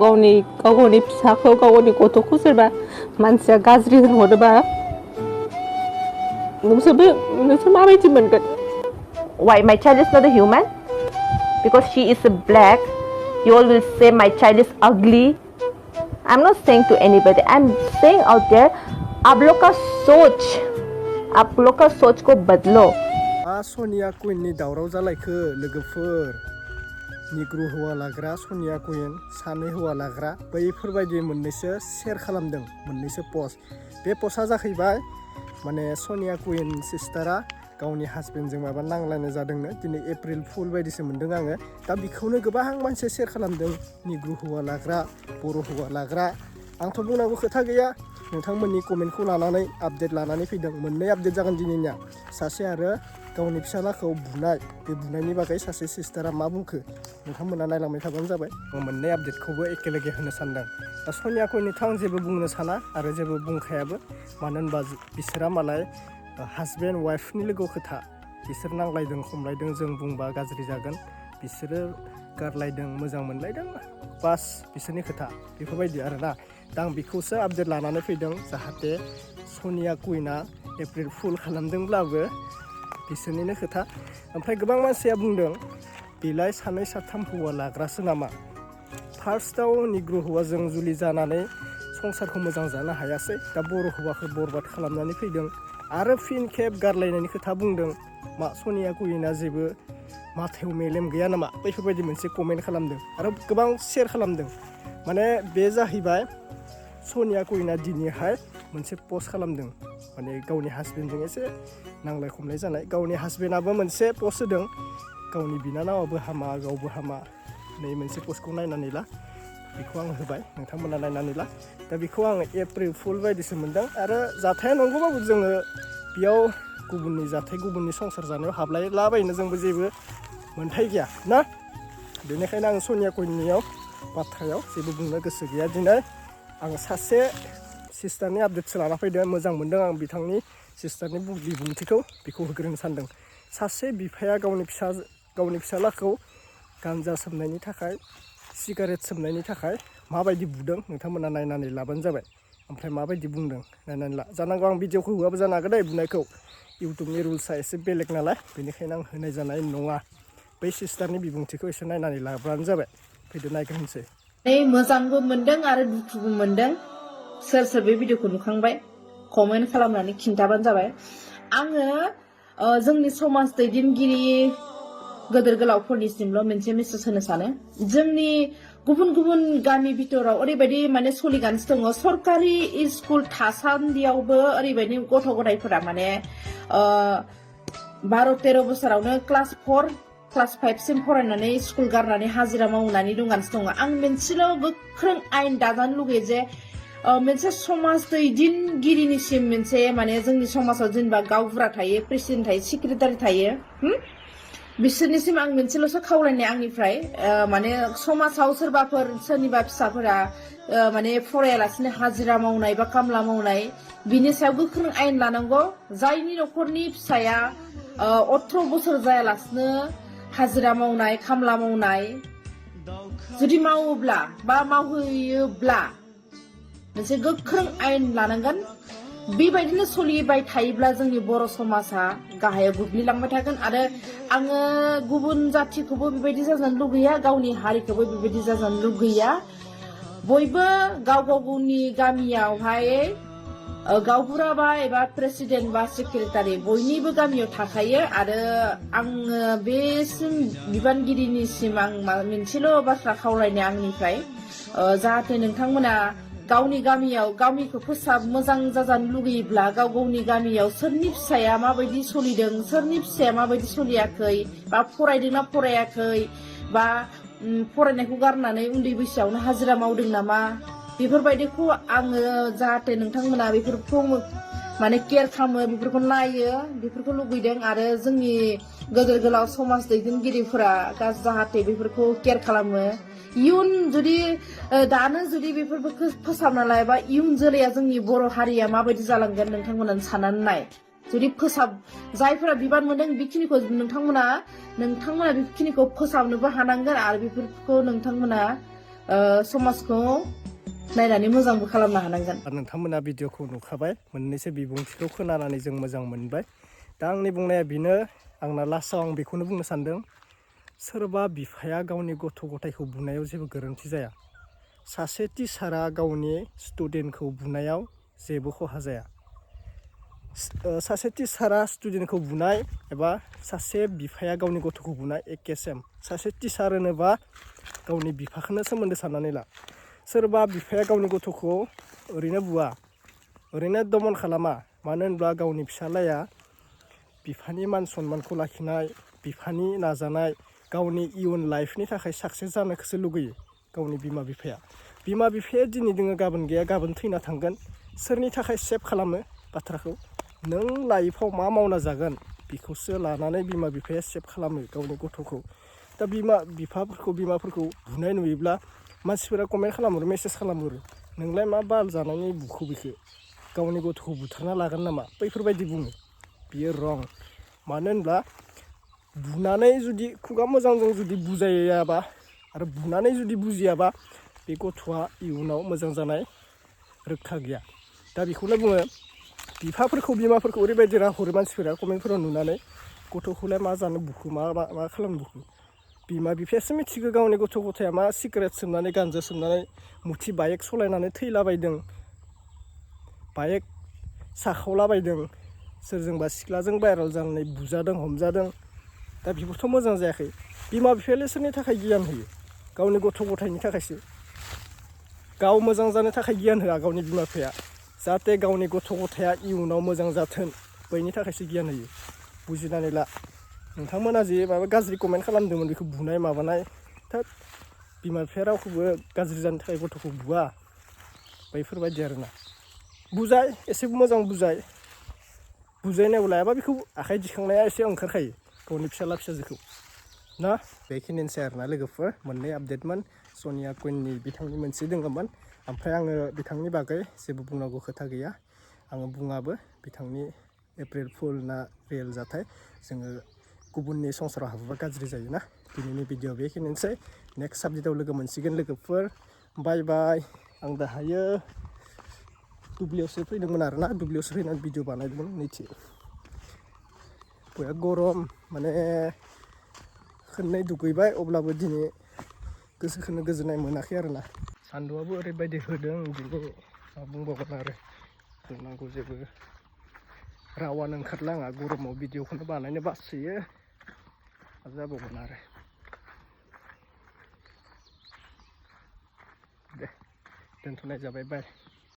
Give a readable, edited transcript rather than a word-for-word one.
गावनि फिसाखौ गावनि गथ'खौ सोरबा मानसिया गाज्रि होनहरोबा नोंसोर माबायदि मोनगोन? Why my child is not a human? Because she is a black, you all will say my child is ugly. I'm not saying to anybody. I'm saying out there, आप लोग का सोच को बदलो. सनिया कुइननि दावराव जालायखो लोगोफोर निग्रु हौवा लाग्रा सनिया कुइन सानै हौवा लाग्रा बैफोरबायदि मोननैसो शेयार खालामदों मोननैसो पस्ट बे पस्टआ जाहैबाय माने सनिया कुइन सिस्टारा गावनि हासबेन्डजों माबा नांलायनाय जादोंनो दिनै एप्रिल फुल बायदिसो मोन्दों आङो दा बेखौनो गोबां मानसिया शेयार खालामदों निग्रु हौवा लाग्रा बर' हौवा लाग्रा आंथ' बुंनांगौ खोथा गैया नोंथांमोननि कमेन्टखौ लानानै आपडेट लानानै फैदों मोननै आपडेट जागोन दिनैनिया सासे आरो गावनि फिसालाखौ बुनाय बे बुनायनि बागै सासे सिस्टारा मा बुंखो नोंथांमोना नायलांबाय थाबानो जाबाय आं मोननै आपडेटखौबो एखेलगे होनो सानदों दा सनिया कुइननिथ' आं जेबो बुंनो साना आरो जेबो बुंखायाबो मानो होनबा बिसोरा मालाय हासबेन्ड वाइफनि लोगोआव खोथा बिसोर नांलायदों खमलायदों जों बुंबा गाज्रि जागोन बिसोरो गारलायदों मोजां मोनलायदों बास बिसोरनि खोथा बेफोरबायदि आरोना दा आं बेखौसो आपडेट लानानै फैदों जाहाथे सनिया कुइना एप्रिल फुल खालामदोंब्लाबो बिसोरनिनो खोथा ओमफ्राय गोबां मानसिया बुंदों बेलाय सानै साथाम हौवा लाग्रासो नामा फार्स्टआव निग्रु हौवाजों जुलि जानानै संसारखौ मोजां जानो हायासै दा बर' हौवाखौ बरबाद खालामनानै फैदों आरो फिन खेब गारलायनायनि खोथा बुंदों मा सनिया कुइना जेबो माथायाव मेलेम गैया नामा बैफोरबायदि मोनसे कमेन्ट खालामदों आरो गोबां शेयार खालामदों माने बे जाहैबाय सनिया कुइना दिनैहाय मोनसे पस्ट खालामदों माने गावनि हासबेन्डजों एसे नांलाय खमलाय जानाय गावनि हासबेन्डआबो मोनसे पस्ट होदों गावनि बिनानावाबो हामा गावबो हामा नै मोनसे पस्टखौ नायनानै ला बेखौ आं होबाय नोंथांमोना नायनानै ला दा बेखौ आं एप्रिल फुल बायदिसो मोन्दों आरो जाथाया नंगौबाबो जोङो बेयाव गुबुननि जाथाय गुबुननि संसार जानायाव हाबलायलाबायनो जोंबो जेबो मोन्थाय गैया ना बेनिखायनो आं सनिया कुइननियाव बाथ्रायाव जेबो बुंनो गोसो गैया दिनै आं सासे सिस्टारनि आपडेटसो लाना फैदों मोजां मोन्दों आं बिथांनि सिस्टारनि बिबुंथिखौ बेखौ होग्रोनो सानदों सासे बिफाया गावनि फिसालाखौ गान्जा सोबनायनि थाखाय सिगारेट सोबनायनि थाखाय माबायदि बुदों नोंथांमोना नायनानै लाबानो जाबाय ओमफ्राय माबायदि बुंदों नायनानै ला जानांगौ आं भिडिअखौ होआबो जानो हागौ दे बुंनायखौ इउटुबनि रुल्सआ एसे बेलेग नालाय बेनिखायनो आं होनाय जानाय नङा बै सिस्टारनि बिबुंथिखौ एसे नायनानै लाब्लानो जाबाय फैदो नायग्रोनोसै मोजांबो मोनदों आरो दुखुबो मोनदों सोर बे भिडिअखौ नुखांबाय कमेन्ट खालामनानै खिन्थाबानो जाबाय आङो जोंनि समाज दैदेनगिरि गोदोर गोलावफोरनिसिमल' मोनसे मेसेज होनो सानो जोंनि गुबुन गुबुन गामि बिथोराव ओरैबायदि माने सोलिगासिनो दङ सरकारि स्कुल थासान्दियावबो ओरैबायदि गथ' गथायफोरा माने 12-13 बोसोरावनो क्लास 4 क्लास 5 सिम फरायनानै स्कुल गारनानै हाजिरा मावनानै दंगासिनो दङ आं मोनसेल' गोख्रों आयेन दाजानो लुगैयो जे मोनसे समाज दैदेनगिरिनिसिम मोनसे माने जोंनि समाजाव जेनेबा गावबुरा थायो प्रेसिडेन्ट थायो सेक्रेटारि थायो बिसोरनिसिम आं मोनसेल'सो खावलायनाय आंनिफ्राय माने समाजाव सोरबाफोर सोरनिबा फिसाफोरा माने फरायालासिनो हाजिरा मावनाय बा खामला मावनाय बिनि सायाव गोख्रों आयेन लानांगौ जायनि न'खरनि फिसाया 18 बोसोर जायालासिनो हाजिरा मावनाय खामला मावनाय जुदि मावोब्ला बा मावहैयोब्ला मोनसे गोख्रों आयेन लानांगोन बेबायदिनो सोलिबाय थायोब्ला जोंनि बर' समाजा गाहायाव गोग्लैलांबाय थागोन आरो आङो गुबुन जाथिखौबो बेबायदि जाजानो लुगैया गावनि हारिखौबो बेबायदि जाजानो लुगैया बयबो गाव गावनि गामियावहाय गावबुरा बा एबा प्रेसिडेन्ट बा सेक्रेटारि बयनिबो गामियाव थाखायो आरो आङो बेसिम बिबानगिरिनिसिम आं मोनसेल' बाथ्रा खावलायनाय आंनिफ्राय जाहाथे नोंथांमोना गावनि गामियाव गामिखौ मोजां जाजानो लुगैयोब्ला गाव गावनि गामियाव सोरनि फिसाया माबायदि सोलिदों सोरनि फिसाया माबायदि सोलियाखै बा फरायदोंना फरायाखै बा फरायनायखौ गारनानै उन्दै बैसोआवनो हाजिरा मावदों नामा बेफोरबायदिखौ आङो जाहाथे नोंथांमोना बेफोरखौ माने केयार खालामो बेफोरखौ नायो बेफोरखौ लुगैदों आरो जोंनि गोदोर गोलाव समाज दैदेनगिरिफोरा जाहाथे बेफोरखौ केयार खालामो इयुन जुदि दानो जुदि बेफोरखौ फोसाबना लायाबा इयुन जोलैया जोंनि बर' हारिया माबायदि जालांगोन नोंथांमोना साननानै नाय जुदि जायफोरा बिबान मोनदों बेखिनिखौ नोंथांमोना बेखिनिखौ फोसाबनोबो हानांगोन आरो बेफोरखौ नोंथांमोना समाजखौ नायनानै मोजांबो खालामनो हानांगोन। नोंथांमोना भिडिअखौ नुखाबाय, मोननैसो बिबुंथिखौ खोनानानै जों मोजां मोनबाय। दा आंनि बुंनाया बेनो, आंना लास्टआव आं बेखौनो बुंनो सानदों, सोरबा बिफाया गावनि गथ' गथायखौ बुनायाव जेबो गोरोन्थि जाया। सासे टिचारा गावनि स्टुडेन्टखौ बुनायाव जेबो खहा जाया। सासे टिचारा स्टुडेन्टखौ बुनाय एबा सासे बिफाया गावनि गथ'खौ बुनाय एके सेम। सासे टिचार होनोबा गावनि बिफाखौनो सोमोन्दो साननानै ला। सोरबा बिफाया गावनि गथ'खौ ओरैनो बुवा, ओरैनो दमन खालामा, मानो होनब्ला गावनि फिसालाया बिफानि मान सन्मानखौ लाखिनाय, बिफानि नाजानाय, गावनि इयुन लाइफनि थाखाय साक्सेस जानायखौसो लुगैयो गावनि बिमा बिफाया। बिमा बिफाया दिनै दोङो गाबोन गैया, गाबोन थैना थांगोन। सोरनि थाखाय सेभ खालामो बाथ्राखौ? नों लाइफआव मा मावना जागोन बेखौसो लानानै बिमा बिफाया सेभ खालामो गावनि गथ'खौ। दा बिमाफोरखौ बुनाय नुयोब्ला मानसिफोरा कमेन्ट खालामहरो, मेसेज खालामहरो, नोंलाय मा बाल जानानै बुखो बेखौ, गावनि गथ'खौ बुथारना लागोन नामा, बैफोरबायदि बुङो। बियो रं। मानो होनब्ला बुनानै जुदि खुगा मोजांजों जुदि बुजायाबा आरो बुनानै जुदि बुजियाबा बे गथ'आ इयुनाव मोजां जानाय रोखा गैया। दा बेखौनो बुङो, बिमाफोरखौ ओरैबायदि राहरो मानसिफोरा कमेन्टफोराव नुनानै, गथ'खौलाय मा जानो बुखो, मा खालामनो बुखो। बिमा बिफायासो मिथिगौ गावनि गथ' गथाया मा सिगारेट सोबनानै, गान्जा सोबनानै, मुथि बाइक सालायनानै थैलाबायदों, बाइक साखावलाबायदों, सोरजोंबा सिख्लाजों भाइरेल जानानै बुजादों, हमजादों। दा बेफोरथ' मोजां जायाखै। बिमा बिफायालाय सोरनि थाखाय गियान होयो? गावनि गथ' गथायनि थाखायसो। गाव मोजां जानो थाखाय गियान होआ गावनि बिमा बिफाया, जाहाथे गावनि गथ' गथाया इयुनाव मोजां जाथों, बैनि थाखायसो गियान होयो। बुजिनानै ला। नोंथांमोना जे माबा गाज्रि कमेन्ट खालामदोंमोन बेखौ बुनाय माबानाय, थोद, बिमा बिफाया रावखौबो गाज्रि जानो थाखाय गथ'खौ बुवा, बैफोरबायदि आरोना। बुजाय, एसे मोजां बुजाय, बुजायनायाव लायाबा बेखौ आखाइ दिखांनाया एसे ओंखारखायो गावनि फिसाला फिसाजोखौ ना। बेखिनिसै आरोना लोगोफोर, मोननै आपडेटमोन। सनिया कुइननि बिथांनि मोनसे दङमोन, ओमफ्राय आङो बिथांनि बागै जेबो बुंनांगौ खोथा गैया। आङो बुङाबो, बिथांनि एप्रिल फुल ना रियेल जाथाय। जोङो गुबुननि संसाराव हाबोबा गाज्रि जायोना। दिनैनि भिडिअ बेखिनिसै। नेक्स्ट साबजेक्टआव लोगो मोनसिगोन लोगोफोर। बाय बाय। आं दाहायो दुब्लियावसो फैदोंमोन आरोना, दुब्लियावसो फैनानै भिडिअ बानायदोंमोन। नैथि बया गरम, माने खननै दुगैबाय, अब्लाबो दिनै गोसोखौनो गोजोननाय मोनाखै आरोना। सान्दुंआबो ओरैबायदि होदों, दिनै मा बुंबावगोन आरो, बुंनांगौ जेबो रावानो ओंखारला आंहा। गरमाव भिडिअखौनो बानायनो बासोयो, मा जाबावगोन आरो। दे दोनथ'नाय जाबाय, बाय।